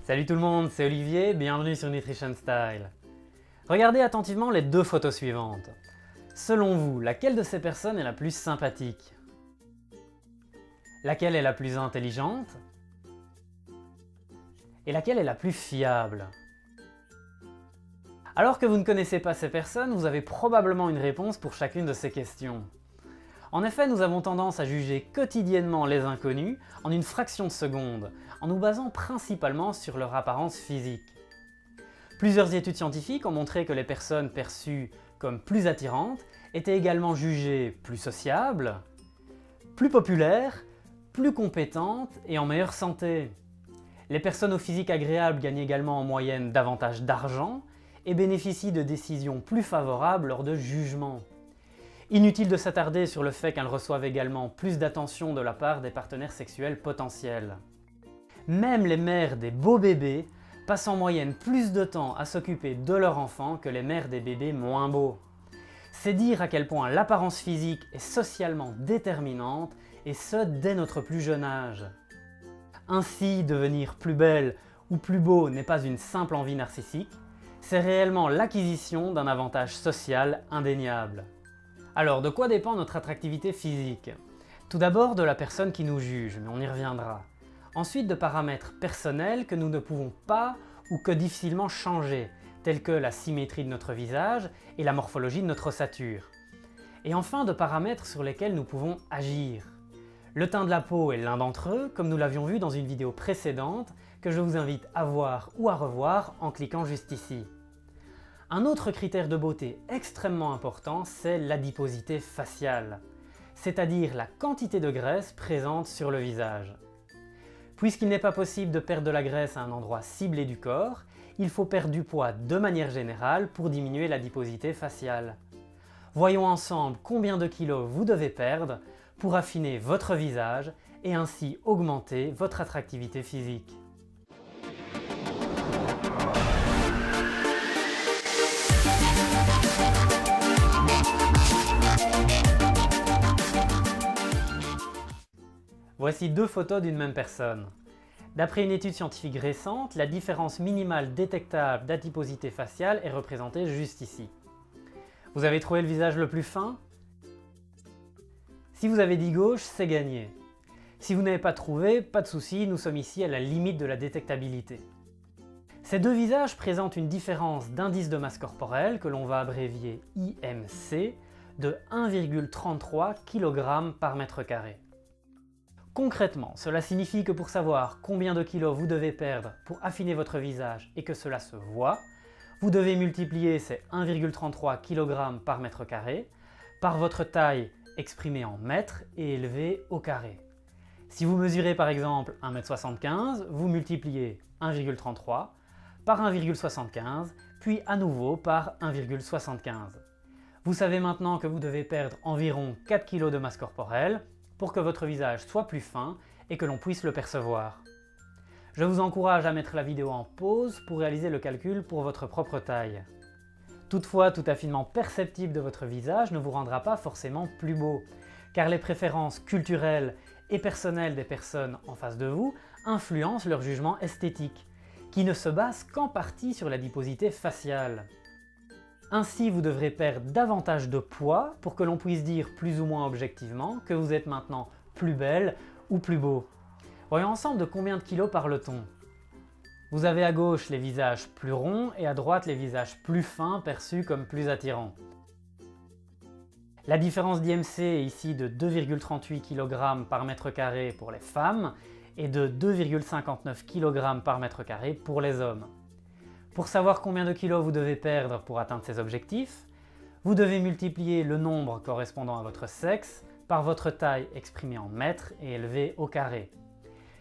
Salut tout le monde, c'est Olivier, bienvenue sur Nutrition Style. Regardez attentivement les deux photos suivantes. Selon vous, laquelle de ces personnes est la plus sympathique? Laquelle est la plus intelligente? Et laquelle est la plus fiable? Alors que vous ne connaissez pas ces personnes, vous avez probablement une réponse pour chacune de ces questions. En effet, nous avons tendance à juger quotidiennement les inconnus en une fraction de seconde, en nous basant principalement sur leur apparence physique. Plusieurs études scientifiques ont montré que les personnes perçues comme plus attirantes étaient également jugées plus sociables, plus populaires, plus compétentes et en meilleure santé. Les personnes au physique agréable gagnent également en moyenne davantage d'argent et bénéficient de décisions plus favorables lors de jugements. Inutile de s'attarder sur le fait qu'elles reçoivent également plus d'attention de la part des partenaires sexuels potentiels. Même les mères des beaux bébés passent en moyenne plus de temps à s'occuper de leur enfant que les mères des bébés moins beaux. C'est dire à quel point l'apparence physique est socialement déterminante, et ce dès notre plus jeune âge. Ainsi, devenir plus belle ou plus beau n'est pas une simple envie narcissique, c'est réellement l'acquisition d'un avantage social indéniable. Alors, de quoi dépend notre attractivité physique? Tout d'abord de la personne qui nous juge, mais on y reviendra. Ensuite de paramètres personnels que nous ne pouvons pas ou que difficilement changer, tels que la symétrie de notre visage et la morphologie de notre ossature. Et enfin de paramètres sur lesquels nous pouvons agir. Le teint de la peau est l'un d'entre eux, comme nous l'avions vu dans une vidéo précédente que je vous invite à voir ou à revoir en cliquant juste ici. Un autre critère de beauté extrêmement important, c'est l'adiposité faciale, c'est-à-dire la quantité de graisse présente sur le visage. Puisqu'il n'est pas possible de perdre de la graisse à un endroit ciblé du corps, il faut perdre du poids de manière générale pour diminuer l'adiposité faciale. Voyons ensemble combien de kilos vous devez perdre pour affiner votre visage et ainsi augmenter votre attractivité physique. Voici deux photos d'une même personne. D'après une étude scientifique récente, la différence minimale détectable d'adiposité faciale est représentée juste ici. Vous avez trouvé le visage le plus fin? Si vous avez dit gauche, c'est gagné. Si vous n'avez pas trouvé, pas de souci, nous sommes ici à la limite de la détectabilité. Ces deux visages présentent une différence d'indice de masse corporelle, que l'on va abrévier IMC, de 1,33 kg par mètre carré. Concrètement, cela signifie que pour savoir combien de kilos vous devez perdre pour affiner votre visage et que cela se voit, vous devez multiplier ces 1,33 kg par mètre carré par votre taille exprimée en mètres et élevée au carré. Si vous mesurez par exemple 1,75 m, vous multipliez 1,33 par 1,75, puis à nouveau par 1,75. Vous savez maintenant que vous devez perdre environ 4 kg de masse corporelle pour que votre visage soit plus fin et que l'on puisse le percevoir. Je vous encourage à mettre la vidéo en pause pour réaliser le calcul pour votre propre taille. Toutefois, tout affinement perceptible de votre visage ne vous rendra pas forcément plus beau, car les préférences culturelles et personnelles des personnes en face de vous influencent leur jugement esthétique, qui ne se base qu'en partie sur l'adiposité faciale. Ainsi, vous devrez perdre davantage de poids pour que l'on puisse dire plus ou moins objectivement que vous êtes maintenant plus belle ou plus beau. Voyons ensemble de combien de kilos parle-t-on. Vous avez à gauche les visages plus ronds et à droite les visages plus fins perçus comme plus attirants. La différence d'IMC est ici de 2,38 kg par mètre carré pour les femmes et de 2,59 kg par mètre carré pour les hommes. Pour savoir combien de kilos vous devez perdre pour atteindre ces objectifs, vous devez multiplier le nombre correspondant à votre sexe par votre taille exprimée en mètres et élevée au carré.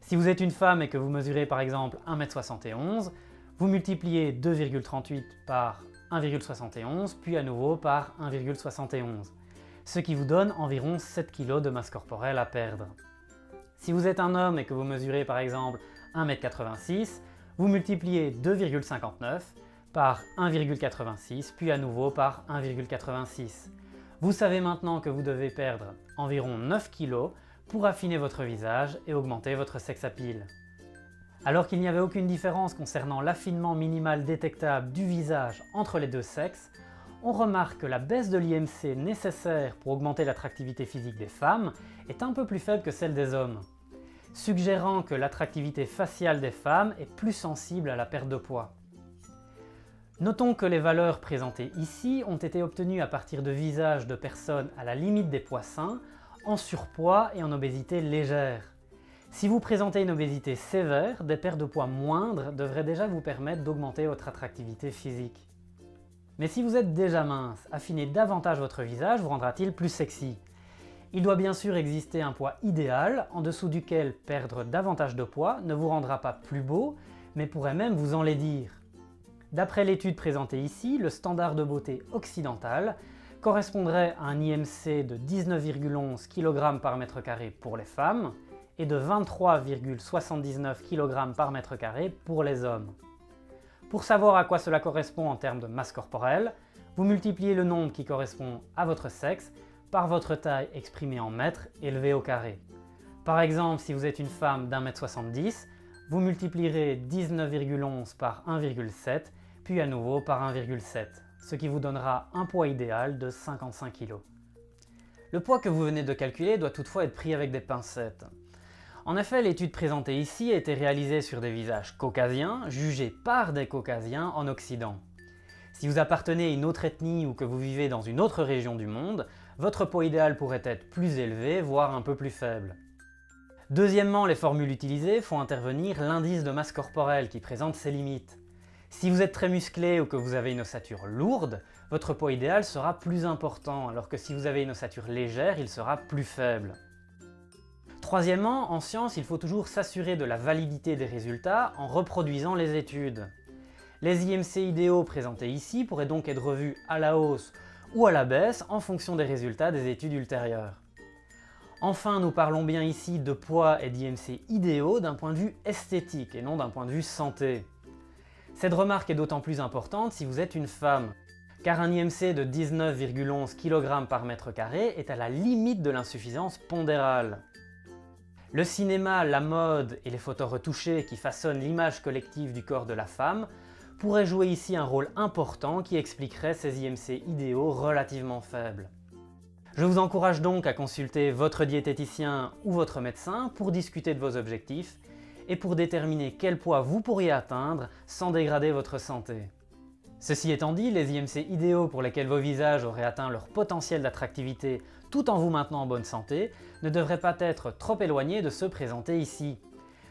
Si vous êtes une femme et que vous mesurez par exemple 1,71 m, vous multipliez 2,38 par 1,71 puis à nouveau par 1,71, ce qui vous donne environ 7 kg de masse corporelle à perdre. Si vous êtes un homme et que vous mesurez par exemple 1,86 m, vous multipliez 2,59 par 1,86 puis à nouveau par 1,86. Vous savez maintenant que vous devez perdre environ 9 kg pour affiner votre visage et augmenter votre sex appeal. Alors qu'il n'y avait aucune différence concernant l'affinement minimal détectable du visage entre les deux sexes, on remarque que la baisse de l'IMC nécessaire pour augmenter l'attractivité physique des femmes est un peu plus faible que celle des hommes, suggérant que l'attractivité faciale des femmes est plus sensible à la perte de poids. Notons que les valeurs présentées ici ont été obtenues à partir de visages de personnes à la limite des poids sains, en surpoids et en obésité légère. Si vous présentez une obésité sévère, des pertes de poids moindres devraient déjà vous permettre d'augmenter votre attractivité physique. Mais si vous êtes déjà mince, affiner davantage votre visage vous rendra-t-il plus sexy? Il doit bien sûr exister un poids idéal, en dessous duquel perdre davantage de poids ne vous rendra pas plus beau, mais pourrait même vous enlaidir. D'après l'étude présentée ici, le standard de beauté occidental correspondrait à un IMC de 19,11 kg par mètre carré pour les femmes et de 23,79 kg par mètre carré pour les hommes. Pour savoir à quoi cela correspond en termes de masse corporelle, vous multipliez le nombre qui correspond à votre sexe par votre taille exprimée en mètres élevée au carré. Par exemple, si vous êtes une femme d'1,70 m, vous multiplierez 19,11 par 1,7, puis à nouveau par 1,7, ce qui vous donnera un poids idéal de 55 kg. Le poids que vous venez de calculer doit toutefois être pris avec des pincettes. En effet, l'étude présentée ici a été réalisée sur des visages caucasiens, jugés par des caucasiens en Occident. Si vous appartenez à une autre ethnie ou que vous vivez dans une autre région du monde, votre poids idéal pourrait être plus élevé, voire un peu plus faible. Deuxièmement, les formules utilisées font intervenir l'indice de masse corporelle qui présente ses limites. Si vous êtes très musclé ou que vous avez une ossature lourde, votre poids idéal sera plus important, alors que si vous avez une ossature légère, il sera plus faible. Troisièmement, en science, il faut toujours s'assurer de la validité des résultats en reproduisant les études. Les IMC idéaux présentés ici pourraient donc être revus à la hausse ou à la baisse en fonction des résultats des études ultérieures. Enfin, nous parlons bien ici de poids et d'IMC idéaux d'un point de vue esthétique et non d'un point de vue santé. Cette remarque est d'autant plus importante si vous êtes une femme, car un IMC de 19,11 kg par mètre carré est à la limite de l'insuffisance pondérale. Le cinéma, la mode et les photos retouchées qui façonnent l'image collective du corps de la femme pourraient jouer ici un rôle important qui expliquerait ces IMC idéaux relativement faibles. Je vous encourage donc à consulter votre diététicien ou votre médecin pour discuter de vos objectifs et pour déterminer quel poids vous pourriez atteindre sans dégrader votre santé. Ceci étant dit, les IMC idéaux pour lesquels vos visages auraient atteint leur potentiel d'attractivité tout en vous maintenant en bonne santé ne devraient pas être trop éloignés de ceux présentés ici.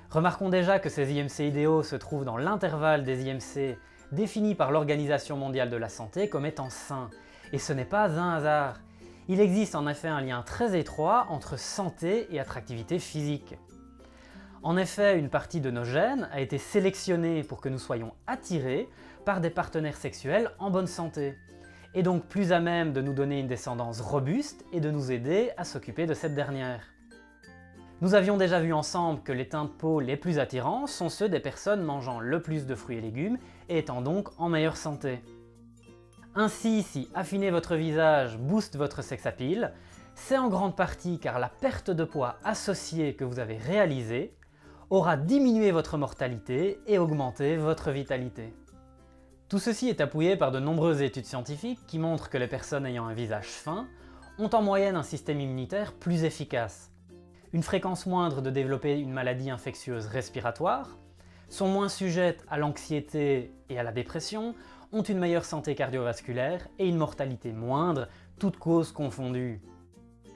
Remarquons déjà que ces IMC idéaux se trouvent dans l'intervalle des IMC définis par l'Organisation mondiale de la santé comme étant sains, et ce n'est pas un hasard. Il existe en effet un lien très étroit entre santé et attractivité physique. En effet, une partie de nos gènes a été sélectionnée pour que nous soyons attirés par des partenaires sexuels en bonne santé, et donc plus à même de nous donner une descendance robuste et de nous aider à s'occuper de cette dernière. Nous avions déjà vu ensemble que les teints de peau les plus attirants sont ceux des personnes mangeant le plus de fruits et légumes et étant donc en meilleure santé. Ainsi, si affiner votre visage booste votre sex appeal, c'est en grande partie car la perte de poids associée que vous avez réalisée aura diminué votre mortalité et augmenté votre vitalité. Tout ceci est appuyé par de nombreuses études scientifiques qui montrent que les personnes ayant un visage fin ont en moyenne un système immunitaire plus efficace, une fréquence moindre de développer une maladie infectieuse respiratoire, sont moins sujettes à l'anxiété et à la dépression, ont une meilleure santé cardiovasculaire et une mortalité moindre, toutes causes confondues.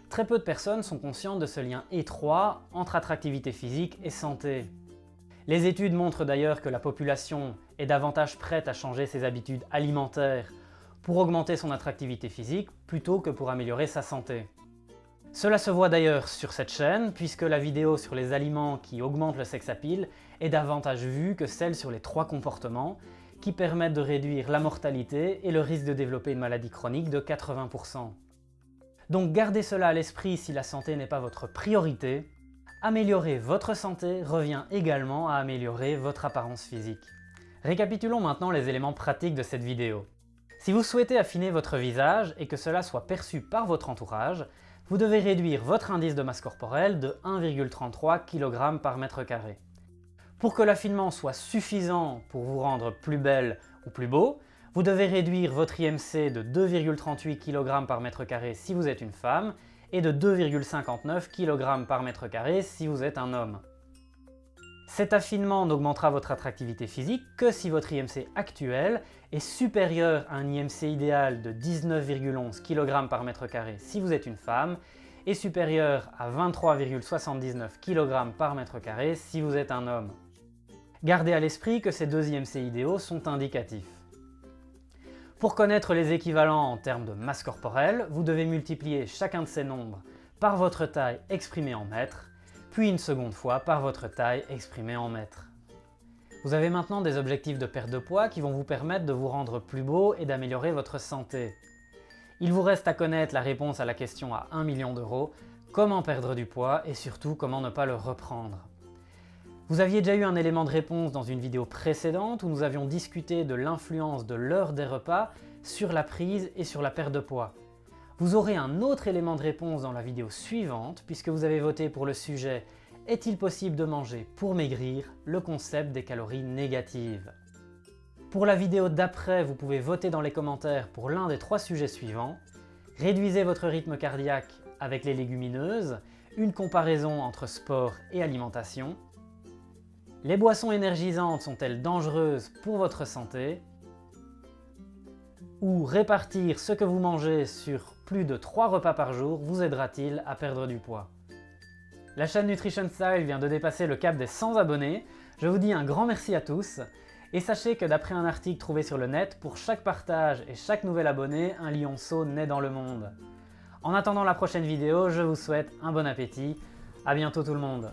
Très peu de personnes sont conscientes de ce lien étroit entre attractivité physique et santé. Les études montrent d'ailleurs que la population est davantage prête à changer ses habitudes alimentaires pour augmenter son attractivité physique plutôt que pour améliorer sa santé. Cela se voit d'ailleurs sur cette chaîne puisque la vidéo sur les aliments qui augmentent le sex appeal est davantage vue que celle sur les 3 comportements qui permettent de réduire la mortalité et le risque de développer une maladie chronique de 80%. Donc gardez cela à l'esprit si la santé n'est pas votre priorité. Améliorer votre santé revient également à améliorer votre apparence physique. Récapitulons maintenant les éléments pratiques de cette vidéo. Si vous souhaitez affiner votre visage et que cela soit perçu par votre entourage, vous devez réduire votre indice de masse corporelle de 1,33 kg par mètre carré. Pour que l'affinement soit suffisant pour vous rendre plus belle ou plus beau, vous devez réduire votre IMC de 2,38 kg par mètre carré si vous êtes une femme et de 2,59 kg par mètre carré si vous êtes un homme. Cet affinement n'augmentera votre attractivité physique que si votre IMC actuel est supérieur à un IMC idéal de 19,11 kg par mètre carré si vous êtes une femme et supérieur à 23,79 kg par mètre carré si vous êtes un homme. Gardez à l'esprit que ces deux IMC idéaux sont indicatifs. Pour connaître les équivalents en termes de masse corporelle, vous devez multiplier chacun de ces nombres par votre taille exprimée en mètres, puis une seconde fois par votre taille exprimée en mètres. Vous avez maintenant des objectifs de perte de poids qui vont vous permettre de vous rendre plus beau et d'améliorer votre santé. Il vous reste à connaître la réponse à la question à 1 million d'euros, comment perdre du poids et surtout comment ne pas le reprendre. Vous aviez déjà eu un élément de réponse dans une vidéo précédente où nous avions discuté de l'influence de l'heure des repas sur la prise et sur la perte de poids. Vous aurez un autre élément de réponse dans la vidéo suivante puisque vous avez voté pour le sujet « Est-il possible de manger pour maigrir ? Le concept des calories négatives ». Pour la vidéo d'après, vous pouvez voter dans les commentaires pour l'un des 3 sujets suivants. Réduisez votre rythme cardiaque avec les légumineuses, une comparaison entre sport et alimentation. Les boissons énergisantes sont-elles dangereuses pour votre santé? Ou répartir ce que vous mangez sur plus de 3 repas par jour vous aidera-t-il à perdre du poids? La chaîne Nutrition Style vient de dépasser le cap des 100 abonnés. Je vous dis un grand merci à tous. Et sachez que d'après un article trouvé sur le net, pour chaque partage et chaque nouvel abonné, un lionceau naît dans le monde. En attendant la prochaine vidéo, je vous souhaite un bon appétit. À bientôt tout le monde.